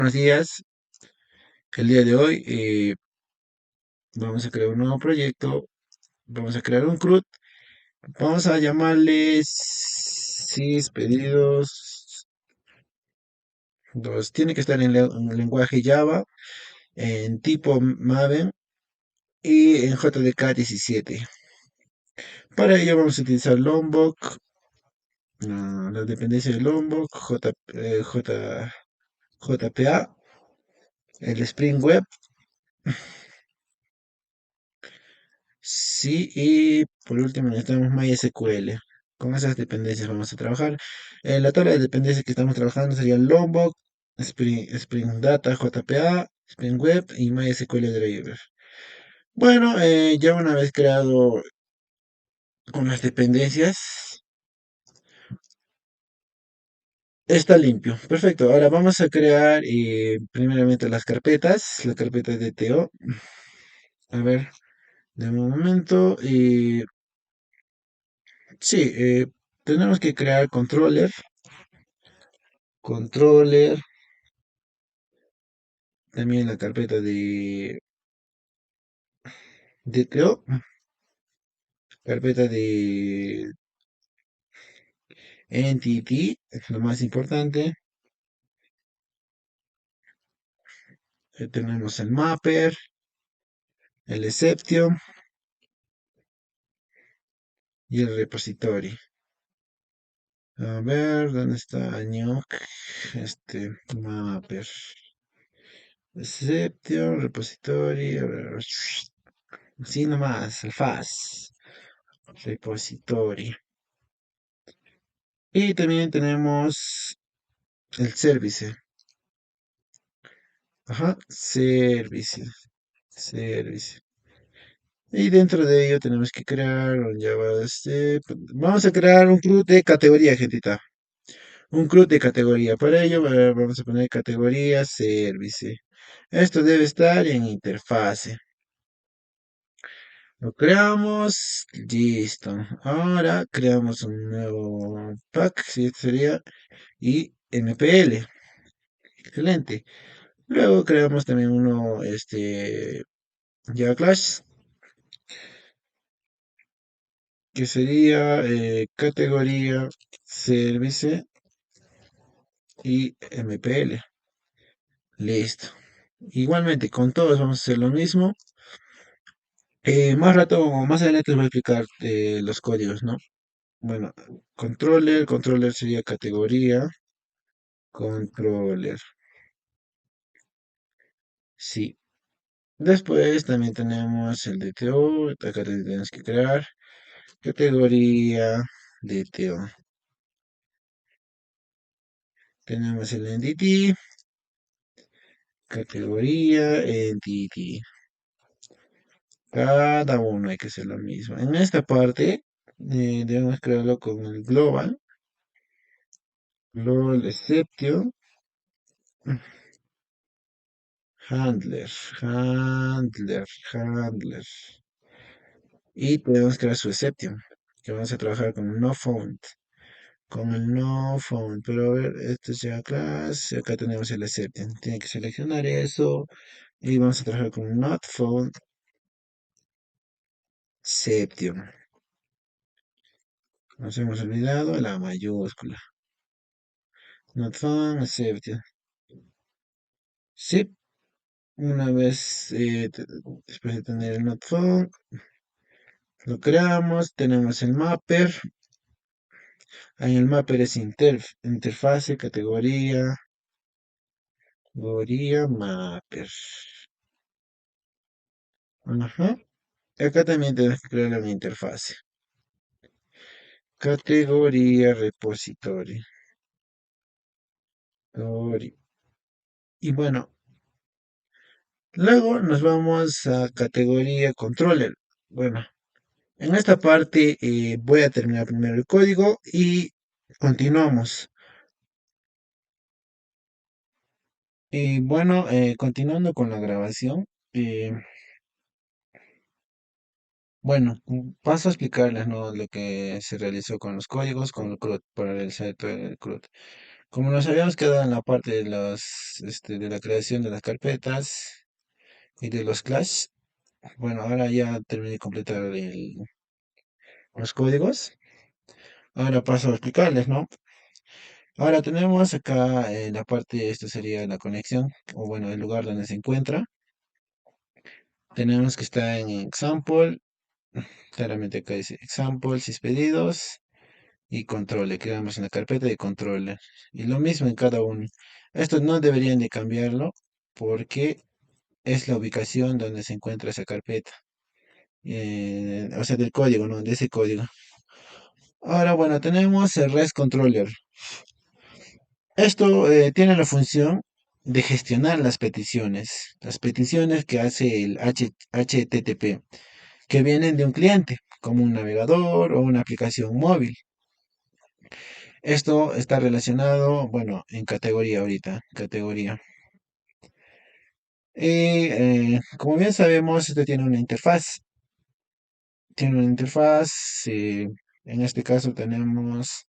Buenos días. El día de hoy vamos a crear un nuevo proyecto. Vamos a crear un CRUD. Vamos a llamarle sys pedidos 2. Tiene que estar en lenguaje Java, en tipo Maven y en JDK 17. Para ello vamos a utilizar Lombok, la dependencia de Lombok, JPA, el Spring Web. Sí, y por último necesitamos MySQL. Con esas dependencias vamos a trabajar. La tabla de dependencias que estamos trabajando sería Lombok, Spring Data, JPA, Spring Web y MySQL Driver. Bueno, ya una vez creado con las dependencias, está limpio. Perfecto. Ahora vamos a crear primeramente las carpetas, la carpeta de TO. A ver, de momento, sí, tenemos que crear controller, también la carpeta de Teo, carpeta de entity, es lo más importante. Tenemos el mapper, el exception y el repository. A ver, ¿dónde está Ñoc? Mapper, exception, repository, a ver, sí nomás, el fast, repository. Y también tenemos el service. Ajá, service. Y dentro de ello tenemos que crear un Java, vamos a crear un CRUD de categoría, gentita. Un CRUD de categoría. Para ello vamos a poner categoría service. Esto debe estar en interfase. Lo creamos, listo. Ahora creamos un nuevo pack, si este sería, y MPL. Excelente. Luego creamos también uno, Java Class, que sería categoría service y MPL. Listo. Igualmente, con todos vamos a hacer lo mismo. Más rato o más adelante les voy a explicar los códigos, ¿no? Bueno, controller sería categoría, controller. Sí. Después también tenemos el DTO, acá tenemos que crear categoría DTO. Tenemos el entity, categoría entity. Cada uno hay que hacer lo mismo. En esta parte debemos crearlo con el global exception, handler, handler. Y podemos crear su exception, que vamos a trabajar con no found. Con el no found. Pero a ver, esto es ya class. Acá tenemos el exception. Tiene que seleccionar eso. Y vamos a trabajar con not found exception. Nos hemos olvidado la mayúscula. Not found exception. Sí, una vez después de tener el not found, lo creamos, tenemos el mapper. En el mapper es interfase, categoría mapper. Ajá. Acá también tenemos que crear una interfase. Categoría repository. Y bueno, luego nos vamos a categoría controller. Bueno, en esta parte voy a terminar primero el código y continuamos. Y bueno, continuando con la grabación, eh, bueno, paso a explicarles, ¿no? Lo que se realizó con los códigos, con el CRUD, para realizar todo el CRUD. Como nos habíamos quedado en la parte de de la creación de las carpetas y de los clash, bueno, ahora ya terminé de completar los códigos. Ahora paso a explicarles, ¿no? Ahora tenemos acá en la parte, esto sería la conexión, o bueno, el lugar donde se encuentra. Tenemos que estar en example, claramente acá dice example, syspedidos y control. Le creamos en la carpeta de controller. Y lo mismo en cada uno. Esto no deberían de cambiarlo porque es la ubicación donde se encuentra esa carpeta. O sea, del código, ¿no? De ese código. Ahora, bueno, tenemos el REST controller. Esto tiene la función de gestionar las peticiones que hace el HTTP, que vienen de un cliente, como un navegador o una aplicación móvil. Esto está relacionado, bueno, en categoría ahorita, categoría. Y como bien sabemos, este tiene una interfaz, en este caso tenemos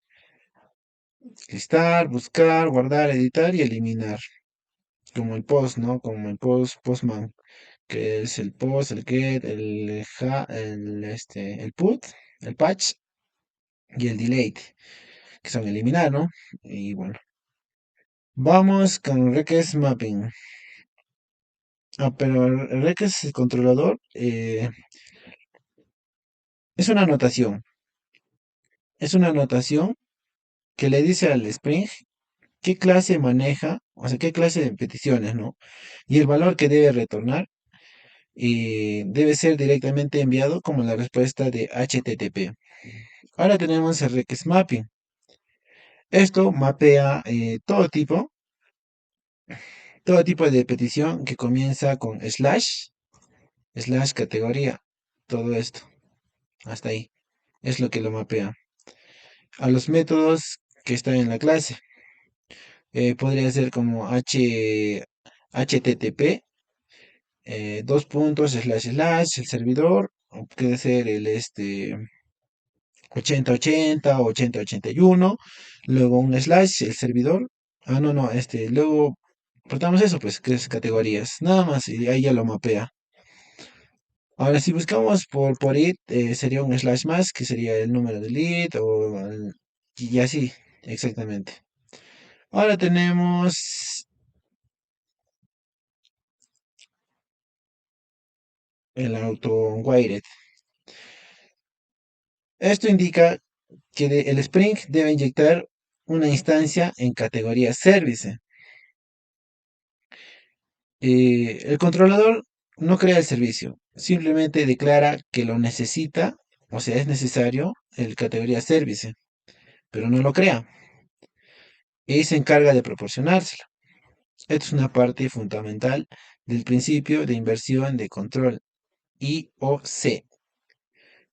listar, buscar, guardar, editar y eliminar, como el post, ¿no? Como el postman, que es el post, el get, el put, el patch y el delete, que son eliminar, ¿no? Y bueno, vamos con request mapping. Pero el request controlador es una anotación que le dice al Spring qué clase maneja, o sea, qué clase de peticiones, ¿no? Y el valor que debe retornar debe ser directamente enviado como la respuesta de HTTP. Ahora tenemos el request mapping. Esto mapea todo tipo de petición que comienza con slash categoría. Todo esto, hasta ahí. Es lo que lo mapea. A los métodos que están en la clase. Podría ser como HTTP, dos puntos, slash, el servidor. O puede ser el 8080 o 8081. Luego un slash, el servidor. Ah, no, no, luego portamos eso, pues, que es categorías. Nada más, y ahí ya lo mapea. Ahora, si buscamos por it, sería un slash más, que sería el número del it, y así, exactamente. Ahora tenemos el auto-weighted. Esto indica que el Spring debe inyectar una instancia en categoría service. El controlador no crea el servicio, simplemente declara que lo necesita, o sea, es necesario el categoría service, pero no lo crea y se encarga de proporcionárselo. Esto es una parte fundamental del principio de inversión de control, IOC.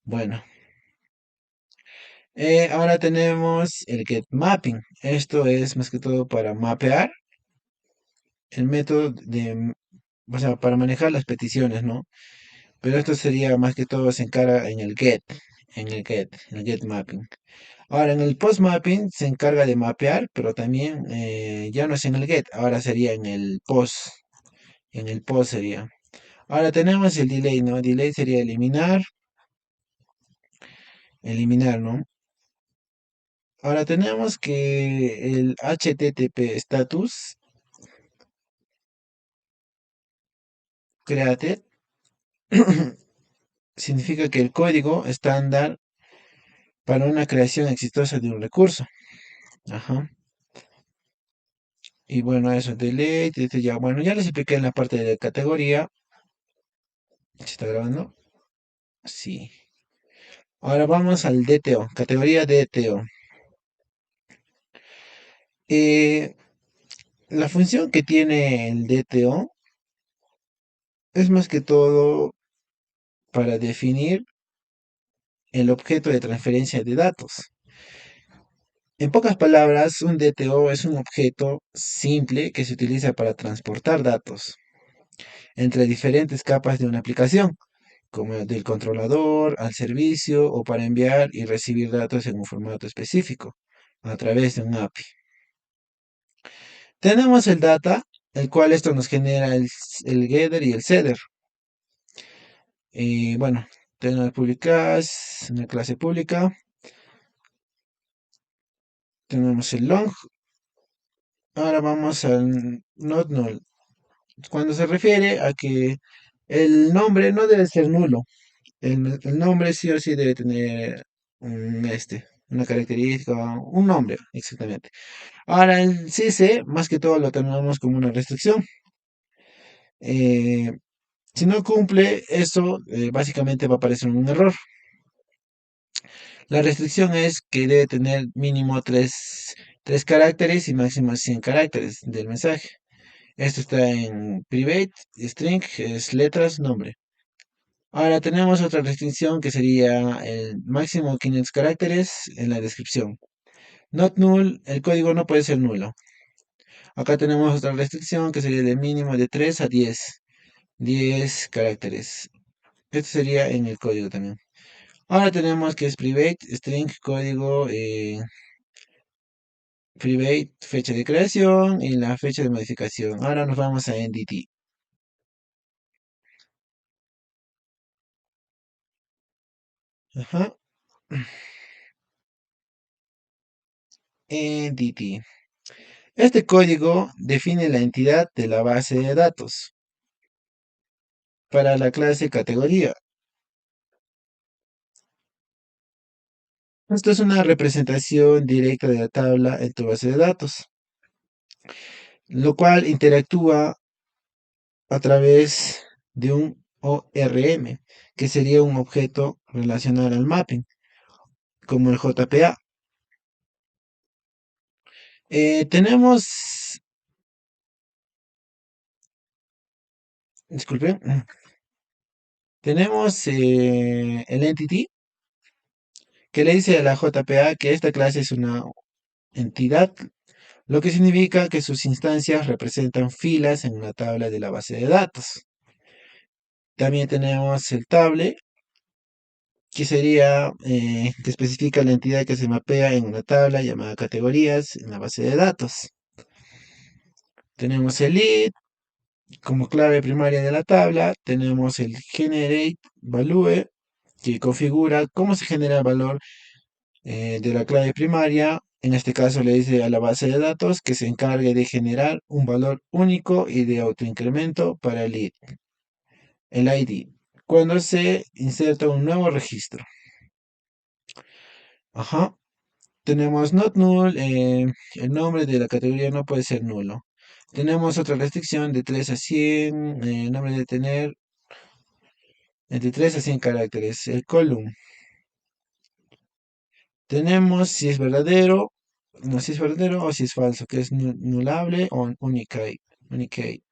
Bueno, ahora tenemos el get mapping. Esto es más que todo para mapear el método o sea, para manejar las peticiones, ¿no? Pero esto sería más que todo se encarga en el get mapping. Ahora, en el post mapping se encarga de mapear, pero también ya no es en el get, ahora sería en el post sería. Ahora tenemos el delay, ¿no? Delay sería eliminar, ¿no? Ahora tenemos que el HTTP status created significa que el código estándar para una creación exitosa de un recurso. Ajá. Y bueno, eso, delete, ya, bueno, ya les expliqué en la parte de categoría. ¿Se está grabando? Sí. Ahora vamos al DTO, categoría DTO. Eh, la función que tiene el DTO es más que todo para definir el objeto de transferencia de datos. En pocas palabras, un DTO es un objeto simple que se utiliza para transportar datos entre diferentes capas de una aplicación, como del controlador al servicio o para enviar y recibir datos en un formato específico a través de un API. Tenemos el data, el cual esto nos genera el getter y el setter. Y bueno, tenemos publicadas, una clase pública. Tenemos el long. Ahora vamos al not null. Cuando se refiere a que el nombre no debe ser nulo. El nombre sí o sí debe tener una característica, un nombre, exactamente. Ahora, el CC, más que todo lo tenemos como una restricción. Eh, si no cumple eso, básicamente va a aparecer un error. La restricción es que debe tener mínimo tres caracteres y máximo 100 caracteres del mensaje. Esto está en private, string, es letras, nombre. Ahora tenemos otra restricción que sería el máximo 500 caracteres en la descripción. Not null, el código no puede ser nulo. Acá tenemos otra restricción que sería de mínimo de 3 a 10 caracteres. Esto sería en el código también. Ahora tenemos que es private, string, código, private, fecha de creación y la fecha de modificación. Ahora nos vamos a entity. Ajá. Entity. Este código define la entidad de la base de datos para la clase categoría. Esto es una representación directa de la tabla en tu base de datos, lo cual interactúa a través de un ORM, que sería un objeto relacional al mapping, como el JPA. Tenemos, disculpen, tenemos el entity que le dice a la JPA que esta clase es una entidad, lo que significa que sus instancias representan filas en una tabla de la base de datos. También tenemos el table, que sería que especifica la entidad que se mapea en una tabla llamada categorías en la base de datos. Tenemos el id como clave primaria de la tabla. Tenemos el generate value que configura cómo se genera el valor de la clave primaria. En este caso le dice a la base de datos que se encargue de generar un valor único y de autoincremento para el ID, cuando se inserta un nuevo registro. Ajá. Tenemos not null, el nombre de la categoría no puede ser nulo. Tenemos otra restricción de 3 a 100, el nombre de tener entre 3 a 100 caracteres. El column. Tenemos si es verdadero, no si es verdadero o si es falso, que es nullable o unicate. Unicate.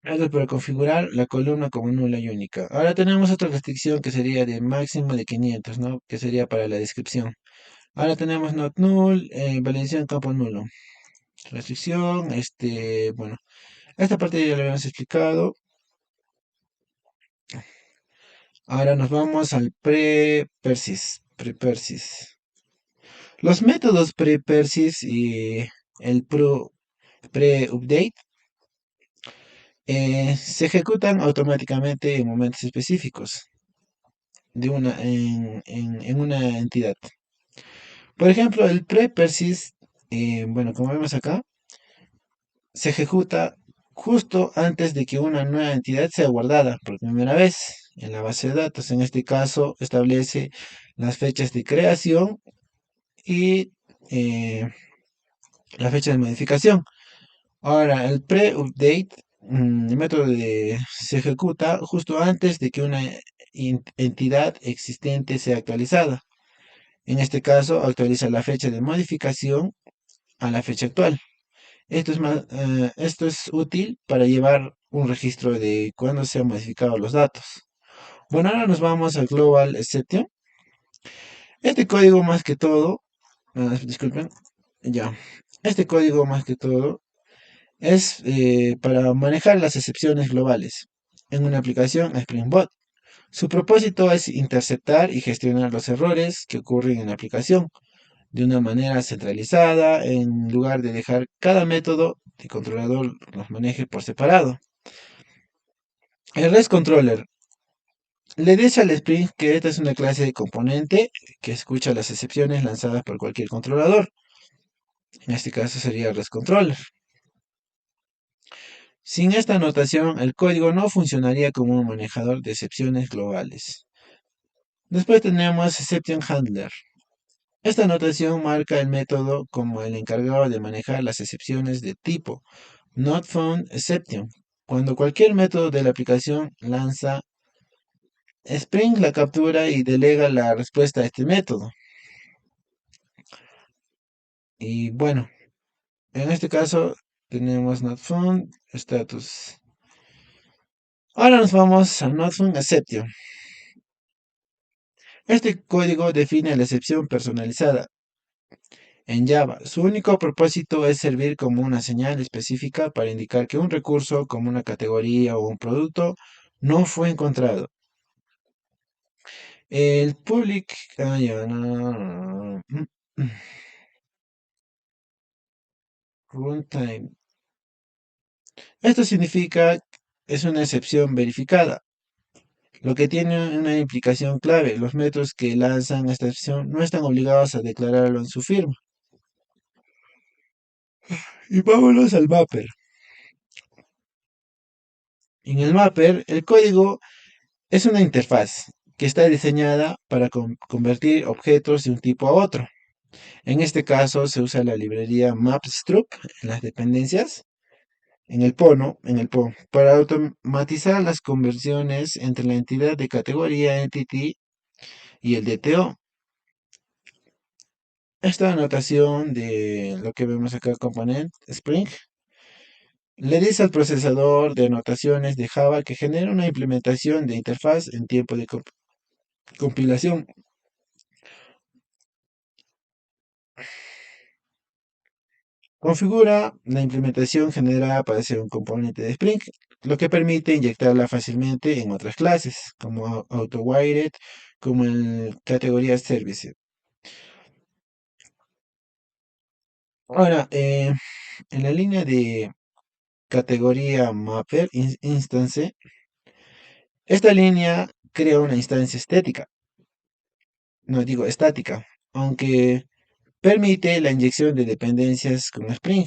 Esto es para configurar la columna como nula y única. Ahora tenemos otra restricción que sería de máximo de 500, ¿no? Que sería para la descripción. Ahora tenemos not null, validación campo nulo. Restricción, bueno, esta parte ya lo habíamos explicado. Ahora nos vamos al pre-persis. Pre-persis. Los métodos pre-persis y el pre-update se ejecutan automáticamente en momentos específicos en una entidad. Por ejemplo, el pre-persis, bueno, como vemos acá, se ejecuta justo antes de que una nueva entidad sea guardada por primera vez en la base de datos. En este caso, establece las fechas de creación y la fecha de modificación. Ahora, el pre-update, el método se ejecuta justo antes de que una entidad existente sea actualizada. En este caso, actualiza la fecha de modificación a la fecha actual. Esto es útil para llevar un registro de cuándo se han modificado los datos. Bueno, ahora nos vamos al Global Exception. Este código más que todo, disculpen, ya. Este código más que todo es para manejar las excepciones globales en una aplicación Spring Boot. Su propósito es interceptar y gestionar los errores que ocurren en la aplicación. de una manera centralizada en lugar de dejar cada método de controlador los maneje por separado. El REST controller le dice al Spring que esta es una clase de componente que escucha las excepciones lanzadas por cualquier controlador. En este caso sería el REST controller. Sin esta notación, el código no funcionaría como un manejador de excepciones globales. Después tenemos Exception Handler. Esta notación marca el método como el encargado de manejar las excepciones de tipo Not Found Exception. Cuando cualquier método de la aplicación lanza, Spring la captura y delega la respuesta a este método. Y bueno, en este caso tenemos Not Found Status. Ahora nos vamos a Not Found Exception. Este código define la excepción personalizada en Java. Su único propósito es servir como una señal específica para indicar que un recurso, como una categoría o un producto, no fue encontrado. El public ya, no, runtime. Esto significa es una excepción verificada, lo que tiene una implicación clave. Los métodos que lanzan esta excepción no están obligados a declararlo en su firma. Y vámonos al mapper. En el mapper, el código es una interfaz que está diseñada para convertir objetos de un tipo a otro. En este caso se usa la librería MapStruct en las dependencias, en el PO, para automatizar las conversiones entre la entidad de categoría Entity y el DTO. Esta anotación de lo que vemos acá, component Spring, le dice al procesador de anotaciones de Java que genera una implementación de interfaz en tiempo de compilación. Configura la implementación generada para ser un componente de Spring, lo que permite inyectarla fácilmente en otras clases, como AutoWired, como en categoría Service. Ahora, en la línea de categoría Mapper Instance, esta línea crea una instancia estética, no digo estática, aunque permite la inyección de dependencias con Spring.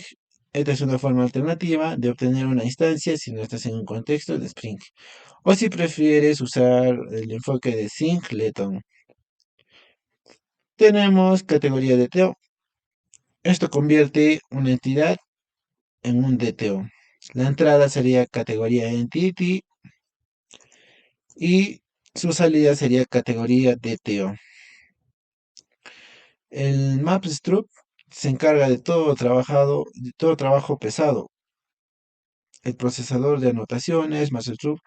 Esta es una forma alternativa de obtener una instancia si no estás en un contexto de Spring. O si prefieres usar el enfoque de Singleton. Tenemos categoría DTO. Esto convierte una entidad en un DTO. La entrada sería categoría Entity y su salida sería categoría DTO. El MapStruct se encarga de todo trabajo pesado. El procesador de anotaciones, MapStruct,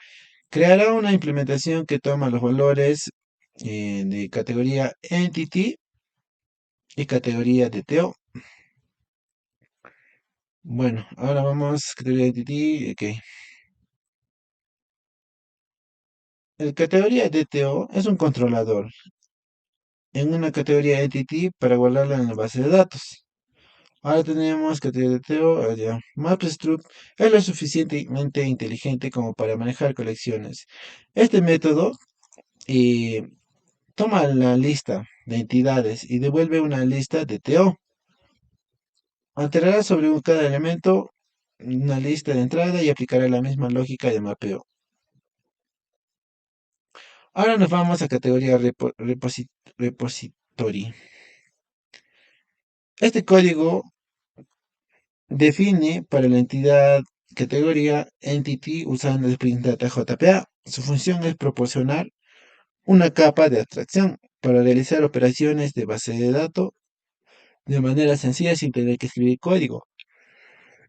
creará una implementación que toma los valores de categoría Entity y categoría DTO. Bueno, ahora vamos, categoría Entity, ok. El categoría DTO es un controlador en una categoría Entity para guardarla en la base de datos. Ahora tenemos categoría DTO, ya. MapStruct es lo suficientemente inteligente como para manejar colecciones. Este método eh, toma la lista de entidades y devuelve una lista de TO. Alterará sobre cada elemento una lista de entrada y aplicará la misma lógica de mapeo. Ahora nos vamos a categoría repository. Este código define para la entidad categoría entity usando el Spring Data JPA. Su función es proporcionar una capa de abstracción para realizar operaciones de base de datos de manera sencilla sin tener que escribir código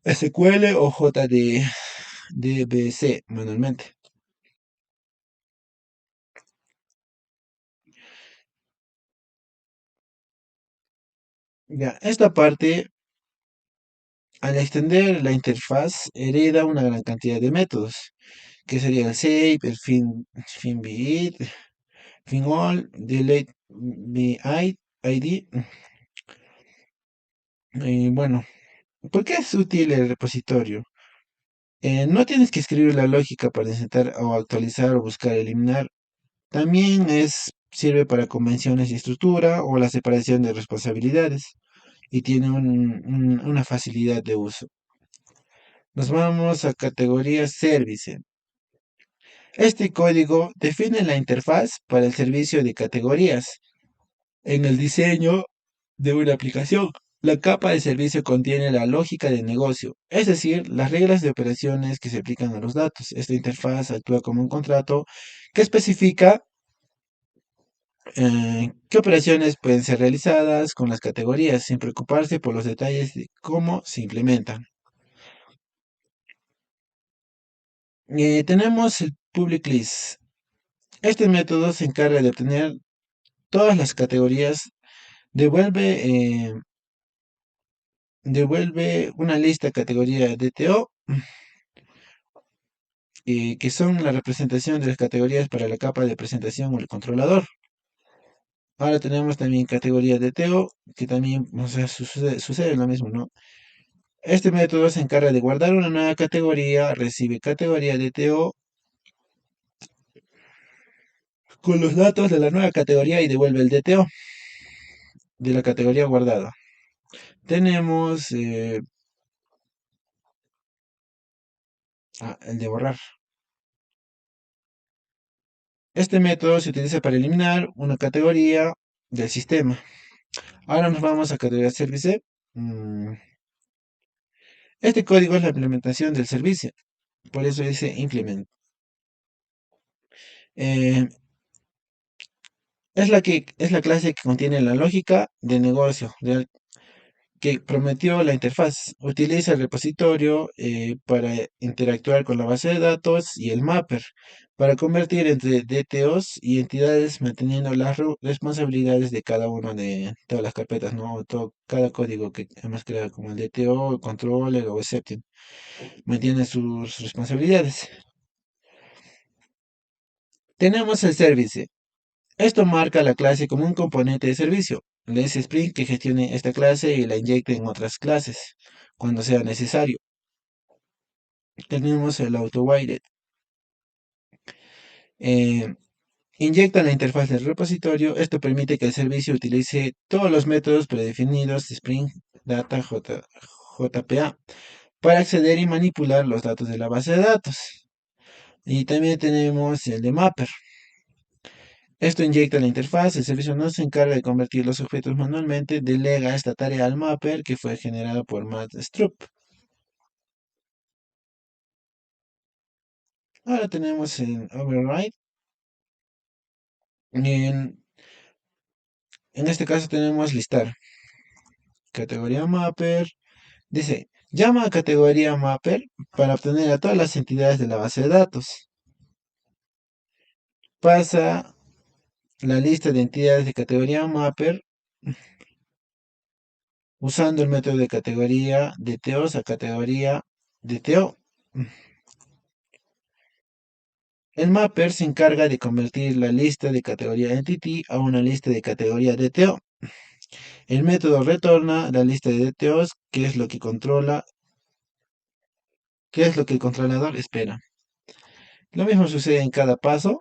SQL o JDBC manualmente. Ya, esta parte, al extender la interfaz, hereda una gran cantidad de métodos, que sería el save, el finBit, finAll, delete ID. Y bueno, ¿por qué es útil el repositorio? No tienes que escribir la lógica para insertar o actualizar o buscar eliminar. También sirve para convenciones y estructura o la separación de responsabilidades y tiene una facilidad de uso. Nos vamos a categoría Service. Este código define la interfaz para el servicio de categorías. En el diseño de una aplicación, la capa de servicio contiene la lógica de negocio, es decir, las reglas de operaciones que se aplican a los datos. Esta interfaz actúa como un contrato que especifica qué operaciones pueden ser realizadas con las categorías sin preocuparse por los detalles de cómo se implementan. Tenemos el public list. Este método se encarga de obtener todas las categorías, devuelve, eh, devuelve una lista categoría DTO, que son la representación de las categorías para la capa de presentación o el controlador. Ahora tenemos también categoría DTO, que también, o sea, sucede lo mismo, ¿no? Este método se encarga de guardar una nueva categoría, recibe categoría DTO con los datos de la nueva categoría y devuelve el DTO de la categoría guardada. Tenemos el de borrar. Este método se utiliza para eliminar una categoría del sistema. Ahora nos vamos a categoría service. Mm, Este código es la implementación del servicio, por eso dice implement. Eh, es la clase que contiene la lógica de negocio que prometió la interfaz. Utiliza el repositorio para interactuar con la base de datos y el mapper para convertir entre DTOs y entidades manteniendo las responsabilidades de cada una de todas las carpetas, ¿no? Cada código que hemos creado como el DTO, el controller o exception, mantiene sus responsabilidades. Tenemos el service. Esto marca la clase como un componente de servicio. Le es Spring que gestione esta clase y la inyecte en otras clases cuando sea necesario. Tenemos el AutoWired. Eh, Inyecta la interfaz del repositorio. Esto permite que el servicio utilice todos los métodos predefinidos de Spring Data JPA para acceder y manipular los datos de la base de datos. Y también tenemos el de Mapper. Esto inyecta la interfaz, el servicio no se encarga de convertir los objetos manualmente, delega esta tarea al mapper que fue generado por Matstrup. Ahora tenemos el override. En, en este caso tenemos listar. Categoría mapper. Dice, llama a categoría mapper para obtener a todas las entidades de la base de datos. Pasa la lista de entidades de categoría mapper usando el método de categoría de DTOs a categoría DTO. El mapper se encarga de convertir la lista de categoría entity a una lista de categoría DTO. El método retorna la lista de DTOs, que es lo que controla, que es lo que el controlador espera. Lo mismo sucede en cada paso.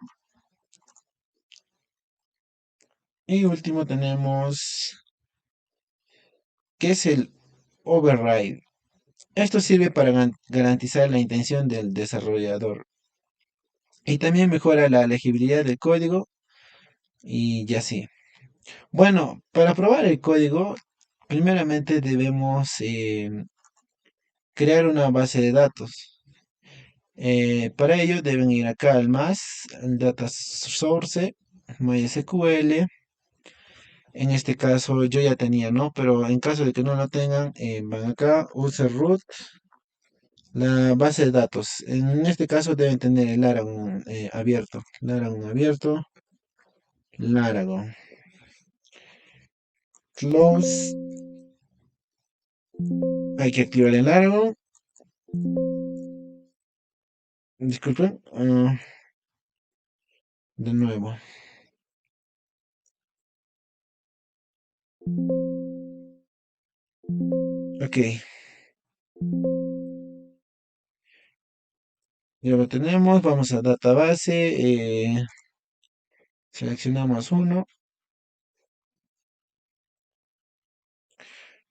Y último tenemos que es el override. Esto sirve para garantizar la intención del desarrollador y también mejora la legibilidad del código y ya sí. Bueno, para probar el código, primeramente debemos crear una base de datos. Para ello deben ir acá al más, al data source, MySQL. En este caso yo ya tenía, ¿no? Pero en caso de que no lo tengan, van acá, user root, la base de datos. En este caso deben tener el Laragon abierto. Laragon abierto. Laragon. Close. Hay que activar el Laragon. Disculpen. De nuevo. Ok, ya lo tenemos. Vamos a database. Seleccionamos uno.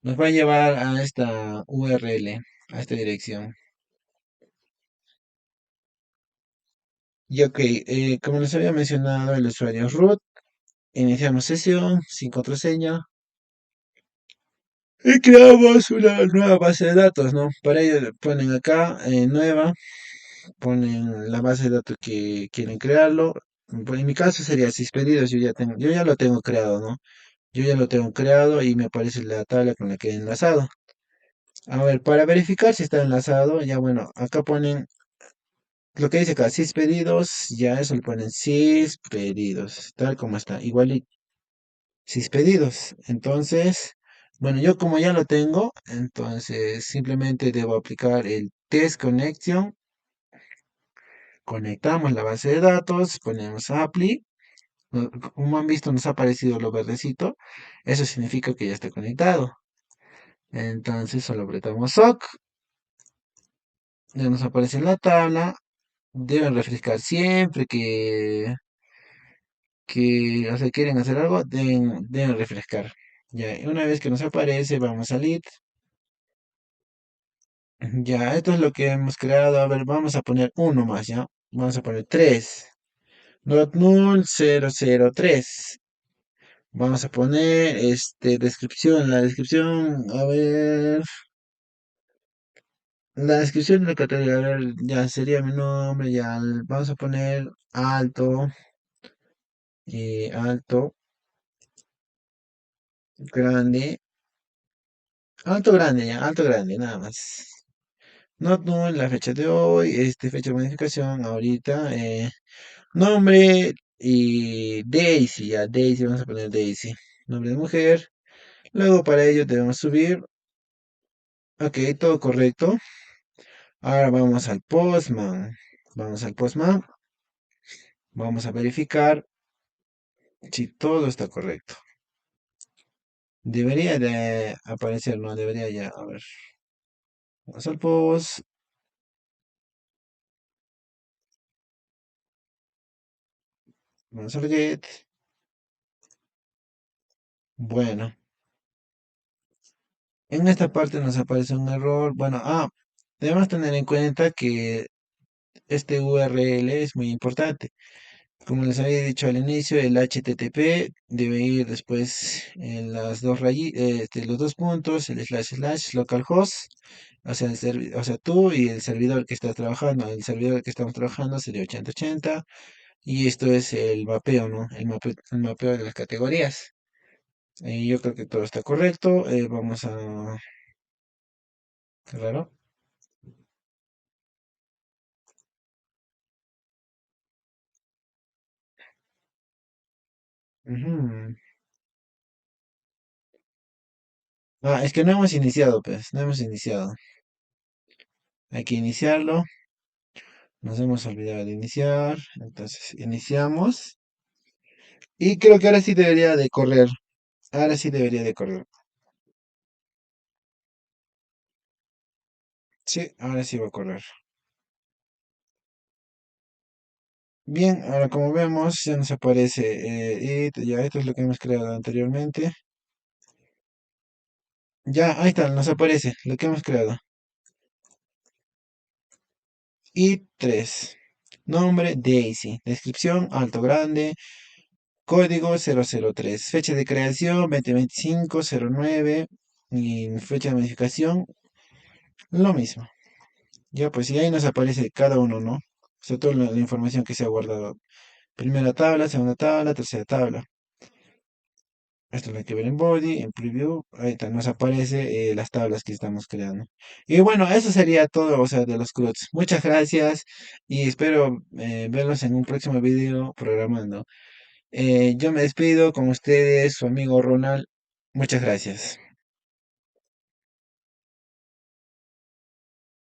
Nos va a llevar a esta URL, a esta dirección. Y ok, como les había mencionado, el usuario es root. Iniciamos sesión sin contraseña. Y creamos una nueva base de datos, ¿no? Para ello ponen acá nueva, ponen la base de datos que quieren crearlo. En mi caso sería pedidos, yo ya lo tengo creado, ¿no? Yo ya lo tengo creado y me aparece la tabla con la que he enlazado. A ver, para verificar si está enlazado, ya bueno, acá ponen lo que dice acá, sys pedidos, ya eso le ponen sys pedidos, tal como está, igual y sys pedidos. Entonces, bueno, yo como ya lo tengo, entonces simplemente debo aplicar el test connection, conectamos la base de datos, ponemos apply, como han visto nos ha aparecido lo verdecito, eso significa que ya está conectado. Entonces solo apretamos OK, ya nos aparece en la tabla, deben refrescar siempre o sea, quieren hacer algo, deben refrescar. Ya, y una vez que nos aparece, vamos a lit. Ya, esto es lo que hemos creado. A ver, vamos a poner uno más, ¿ya? Vamos a poner 3. Not null 003. Vamos a poner, descripción. La descripción, a ver. La descripción de la categoría, a ver, ya sería mi nombre, ya. Vamos a poner alto, alto, grande. Alto, grande, ya, alto, grande, nada más. Not null, la fecha de hoy, fecha de modificación, ahorita, nombre y Daisy, ya, Daisy, vamos a poner Daisy, nombre de mujer. Luego para ello debemos subir, ok, todo correcto. Ahora vamos al Postman, vamos a verificar si todo está correcto. Debería de aparecer, no, debería ya, a ver, vamos al Post, vamos al Get, bueno. En esta parte nos aparece un error. Bueno, debemos tener en cuenta que este URL es muy importante. Como les había dicho al inicio, el HTTP debe ir después en las dos los dos puntos, el slash slash localhost, o sea, tú y el servidor que estás trabajando. El servidor que estamos trabajando sería 8080 y esto es el mapeo, ¿no? El mapeo de las categorías. Yo creo que todo está correcto. Vamos a... Qué raro. Ujú. Es que no hemos iniciado, pues, no hemos iniciado. Hay que iniciarlo. Nos hemos olvidado de iniciar. Entonces, iniciamos. Y creo que ahora sí debería de correr. Ahora sí debería de correr. Sí, ahora sí va a correr. Bien, ahora como vemos, ya nos aparece y ya esto es lo que hemos creado anteriormente. Ya, ahí está, nos aparece lo que hemos creado. Y 3. Nombre Daisy. Descripción alto grande. Código 003. Fecha de creación 2025-09. Y fecha de modificación lo mismo. Ya, pues y ahí nos aparece cada uno, ¿no? O sea, toda la información que se ha guardado. Primera tabla, segunda tabla, tercera tabla. Esto lo hay que ver en body, en preview. Ahí nos aparece las tablas que estamos creando. Y bueno, eso sería todo, o sea, de los CRUDs. Muchas gracias y espero verlos en un próximo video programando. Yo me despido con ustedes, su amigo Ronald. Muchas gracias.